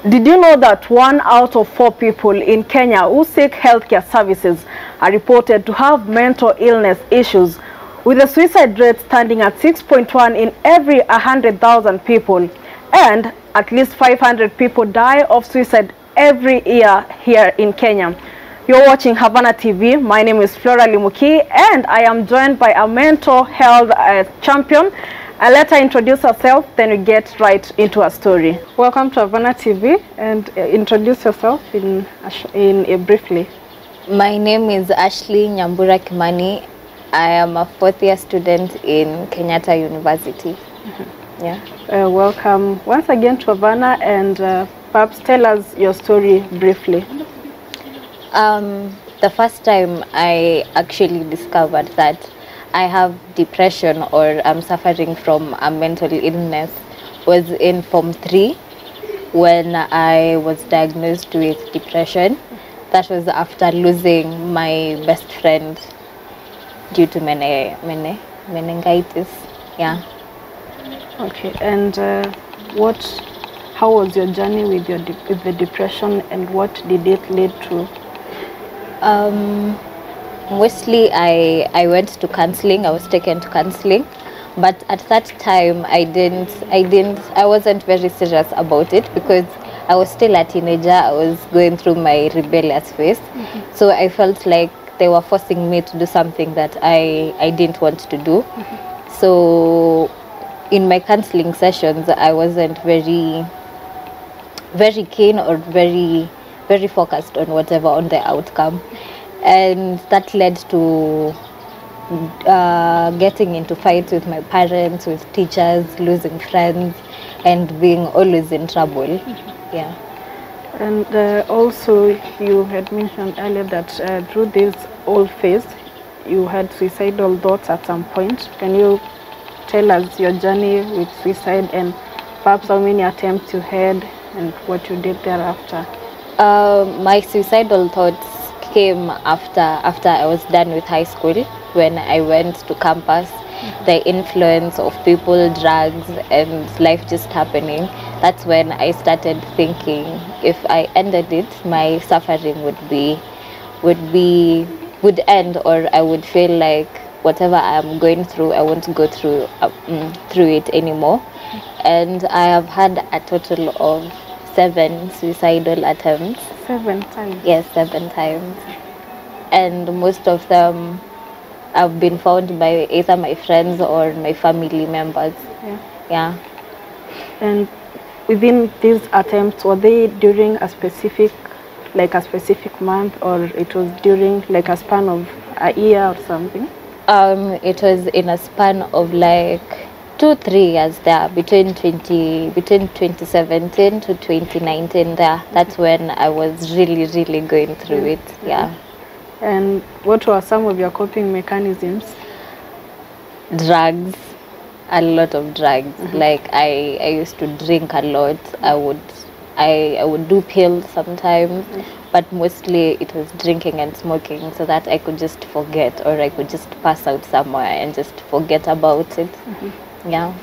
Did you know that 1 out of 4 people in Kenya who seek healthcare services are reported to have mental illness issues, with the suicide rate standing at 6.1 in every 100,000 people, and at least 500 people die of suicide every year here in Kenya? You're watching Havana TV. My name is Flora Limuki, and I am joined by a mental health champion. Let her introduce herself, then we get right into her story. Welcome to Havana TV, and introduce yourself in briefly. My name is Ashley Nyambura Kimani. I am a 4th-year student in Kenyatta University. Yeah. Welcome once again to Havana, and perhaps tell us your story briefly. The first time I actually discovered that I have depression or I'm suffering from a mental illness was in Form 3 when I was diagnosed with depression. That was after losing my best friend due to meningitis. Yeah. Okay, and how was your journey with the depression, and what did it lead to? Mostly I went to counseling. I was taken to counseling, but at that time I wasn't very serious about it because I was still a teenager. I was going through my rebellious phase. So I felt like they were forcing me to do something that I didn't want to do. So in my counseling sessions I wasn't very keen or very focused on the outcome, and that led to getting into fights with my parents, with teachers, losing friends, and being always in trouble. Yeah. And also you had mentioned earlier that through this whole phase you had suicidal thoughts at some point. Can you tell us your journey with suicide, and perhaps how many attempts you had and what you did thereafter? My suicidal thoughts came after I was done with high school, when I went to campus. The influence of people, drugs, and life just happening. That's when I started thinking if I ended it, my suffering would end, or I would feel like whatever I'm going through, I won't go through it anymore. And I have had a total of 7 suicidal attempts. 7 times? Yes, 7 times. And most of them have been found by either my friends or my family members. Yeah. And within these attempts, were they during a specific month, or it was during like a span of a year or something? It was in a span of like 2-3 years there, between 2017 to 2019 there. That's when I was really going through it. Yeah. And what were some of your coping mechanisms? Drugs, a lot of drugs. Like I used to drink a lot. I would do pills sometimes, but mostly it was drinking and smoking, so that I could just forget, or I could just pass out somewhere and just forget about it. Yeah.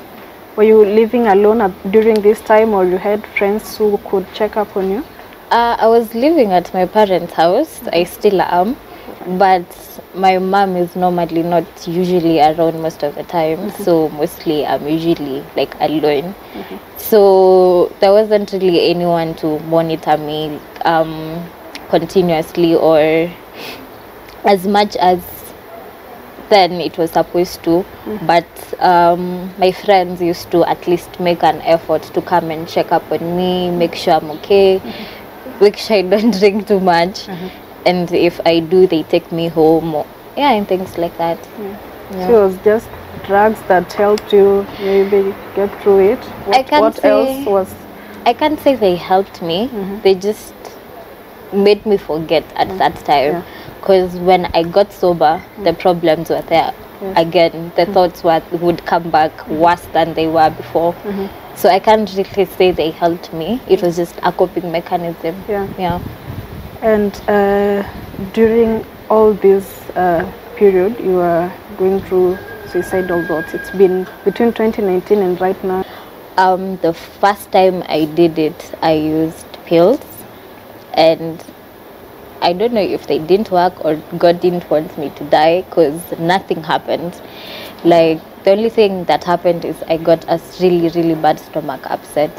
Were you living alone during this time, or you had friends who could check up on you? I was living at my parents' house. I still am, but my mom is normally not usually around most of the time, so mostly I'm usually like alone. So there wasn't really anyone to monitor me continuously, or as much as then it was supposed to. But my friends used to at least make an effort to come and check up on me, make sure I'm okay, make sure I don't drink too much, and if I do, they take me home, and things like that. So it was just drugs that helped you maybe get through it? What else was? I can't say they helped me. They just made me forget at that time, because when I got sober, the problems were there again. The thoughts would come back worse than they were before. So I can't really say they helped me. It was just a coping mechanism. Yeah. And during all this period you were going through suicidal thoughts, it's been between 2019 and right now? The first time I did it, I used pills, and I don't know if they didn't work or God didn't want me to die, because nothing happened. Like, the only thing that happened is I got a really, really bad stomach upset.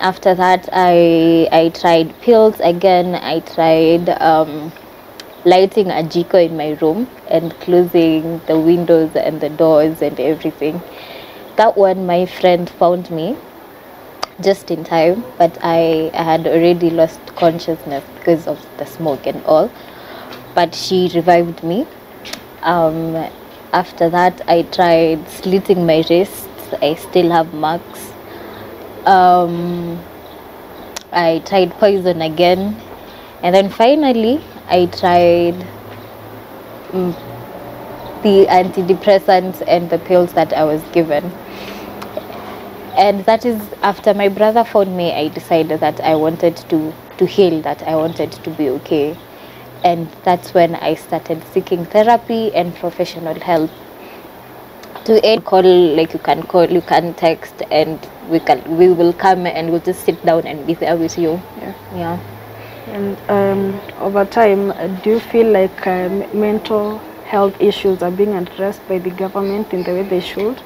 After that, I tried pills again. I tried lighting a jiko in my room and closing the windows and the doors and everything. That one, my friend found me just in time, but I had already lost consciousness because of the smoke and all. But she revived me. After that, I tried slitting my wrists. I still have marks. I tried poison again, and then finally I tried the antidepressants and the pills that I was given. And that is after my brother found me, I decided that I wanted to heal, that I wanted to be okay. And that's when I started seeking therapy and professional help. To call, like you can text, and we will come and we'll just sit down and be there with you. Yeah. And over time, do you feel like mental health issues are being addressed by the government in the way they should?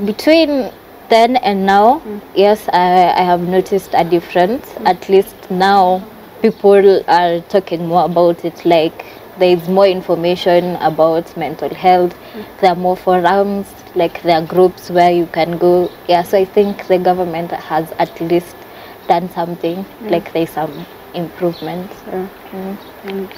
Between then and now, yes, I have noticed a difference. At least now people are talking more about it. Like, there is more information about mental health. There are more forums, like there are groups where you can go. Yeah, so I think the government has at least done something. Like, there's some improvements. And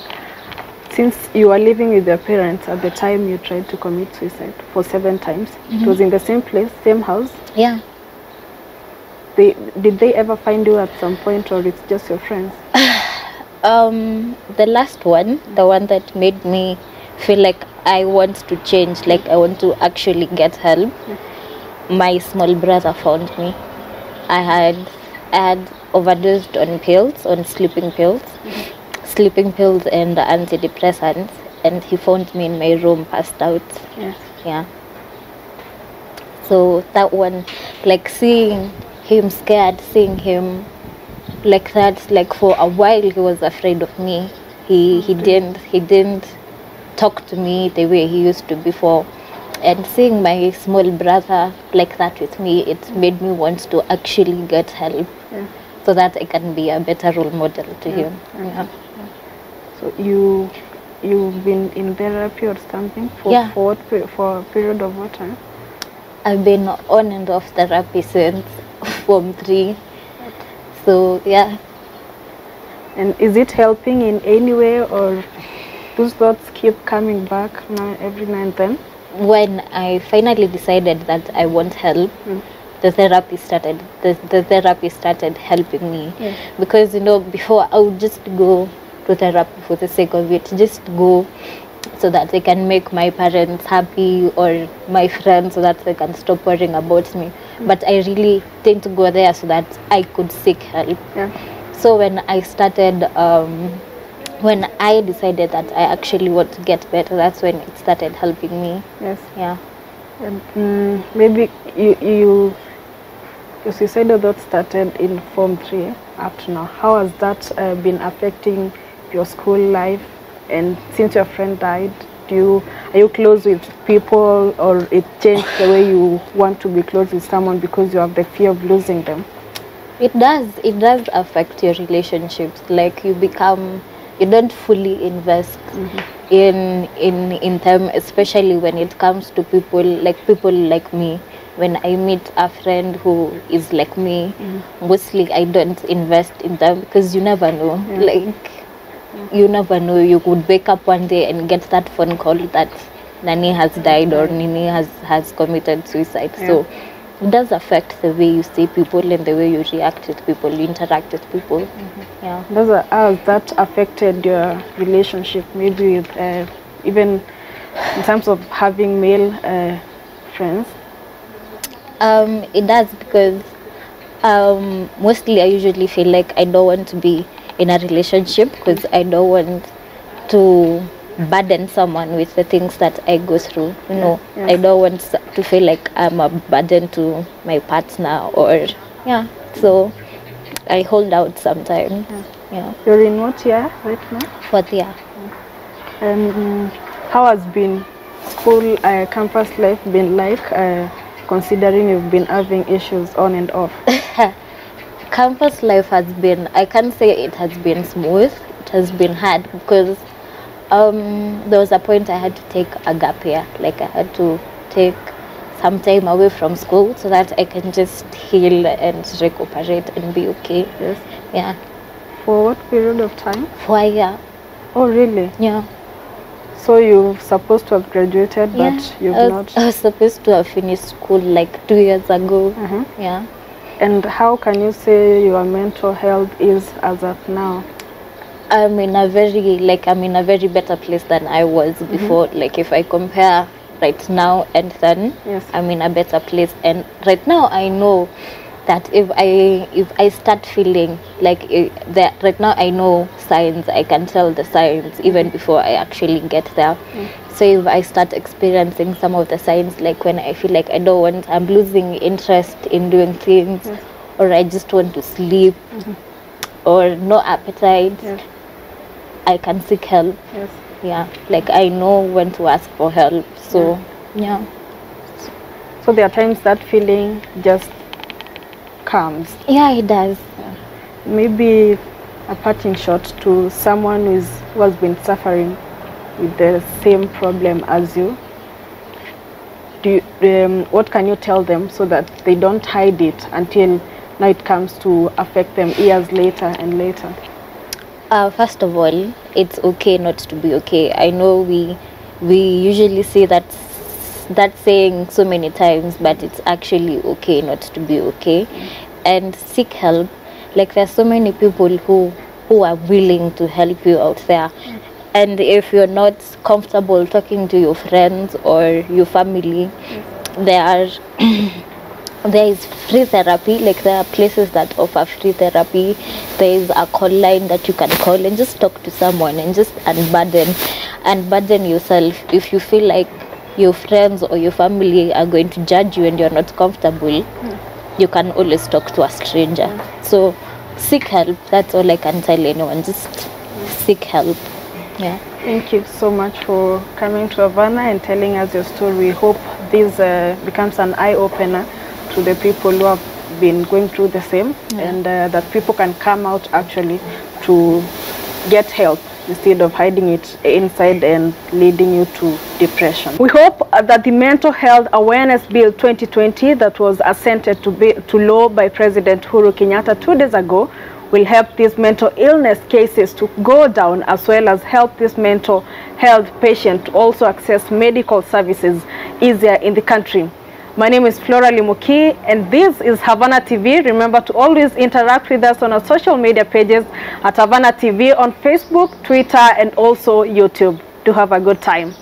since you were living with your parents at the time you tried to commit suicide for 7 times, it was in the same place, same house? Yeah. Did they ever find you at some point, or it's just your friends? The last one, the one that made me feel like I want to change, like I want to actually get help, my small brother found me. I had overdosed on pills, on sleeping pills and antidepressants, and he found me in my room, passed out. Yeah. So that one, like, seeing him scared, seeing him like that, like for a while he was afraid of me. He didn't talk to me the way he used to before. And seeing my small brother like that with me, it made me want to actually get help, so that I can be a better role model to him. So you've been in therapy or something for a period of what time? I've been on and off therapy since Form 3. So yeah. And is it helping in any way, or those thoughts keep coming back every now and then? When I finally decided that I want help, the therapy started. The therapy started helping me, because before I would just go to therapy for the sake of it, just go so that they can make my parents happy or my friends, so that they can stop worrying about me. But I really didn't go there so that I could seek help. So when I started, when I decided that I actually want to get better, that's when it started helping me. And maybe your suicidal thoughts started in Form 3 up to now. How has that been affecting your school life? And since your friend died, are you close with people, or it changed the way you want to be close with someone because you have the fear of losing them? It does affect your relationships. Like, you don't fully invest in them, especially when it comes to people like me. When I meet a friend who is like me, mostly I don't invest in them, because you never know. You never know. You could wake up one day and get that phone call that Nani has died, or Nini has committed suicide. So it does affect the way you see people and the way you react with people, you interact with people. Has that affected your relationship, maybe with, even in terms of having male friends? It does, because mostly I usually feel like I don't want to be in a relationship, because I don't want to burden someone with the things that I go through. I don't want to feel like I'm a burden to my partner, or yeah, so I hold out sometimes. Yeah. You're in what year right now? 4th year. And how has been school, campus life been like, considering you've been having issues on and off? Campus life has been, I can't say it has been smooth. It has been hard because there was a point I had to take a gap year. Like I had to take some time away from school so that I can just heal and recuperate and be okay. Yes. Yeah. For what period of time? For a year. Oh, really? Yeah. So you're supposed to have graduated, but you've not? I was supposed to have finished school like 2 years ago. Yeah. And how can you say your mental health is as of now? I'm in a very better place than I was before. Like if I compare right now and then, yes, I'm in a better place. And right now I know that if I start feeling like that, right now I know signs. I can tell the signs even before I actually get there. So if I start experiencing some of the signs, like when I feel like I'm losing interest in doing things, or I just want to sleep, or no appetite, I can seek help. Yes. Yeah, like I know when to ask for help. So yeah. So there are times that feeling just comes. Yeah, it does. Maybe a parting shot to someone who has been suffering with the same problem as you. What can you tell them so that they don't hide it until now it comes to affect them years later and later? First of all, it's okay not to be okay. I know we usually say that saying so many times, but it's actually okay not to be okay. And seek help. Like there's so many people who are willing to help you out there. And if you're not comfortable talking to your friends or your family, there is free therapy. Like there are places that offer free therapy. There is a call line that you can call and just talk to someone and just unburden yourself. If you feel like your friends or your family are going to judge you and you're not comfortable, you can always talk to a stranger. So seek help. That's all I can tell anyone. Just seek help. Yeah. Thank you so much for coming to Havana and telling us your story. We hope this becomes an eye-opener to the people who have been going through the same, and that people can come out actually to get help instead of hiding it inside and leading you to depression. We hope that the Mental Health Awareness Bill 2020 that was assented to law by President Uhuru Kenyatta 2 days ago will help these mental illness cases to go down, as well as help this mental health patient to also access medical services easier in the country. My name is Flora Limuki, and this is Havana TV. Remember to always interact with us on our social media pages at Havana TV on Facebook, Twitter, and also YouTube. Do have a good time.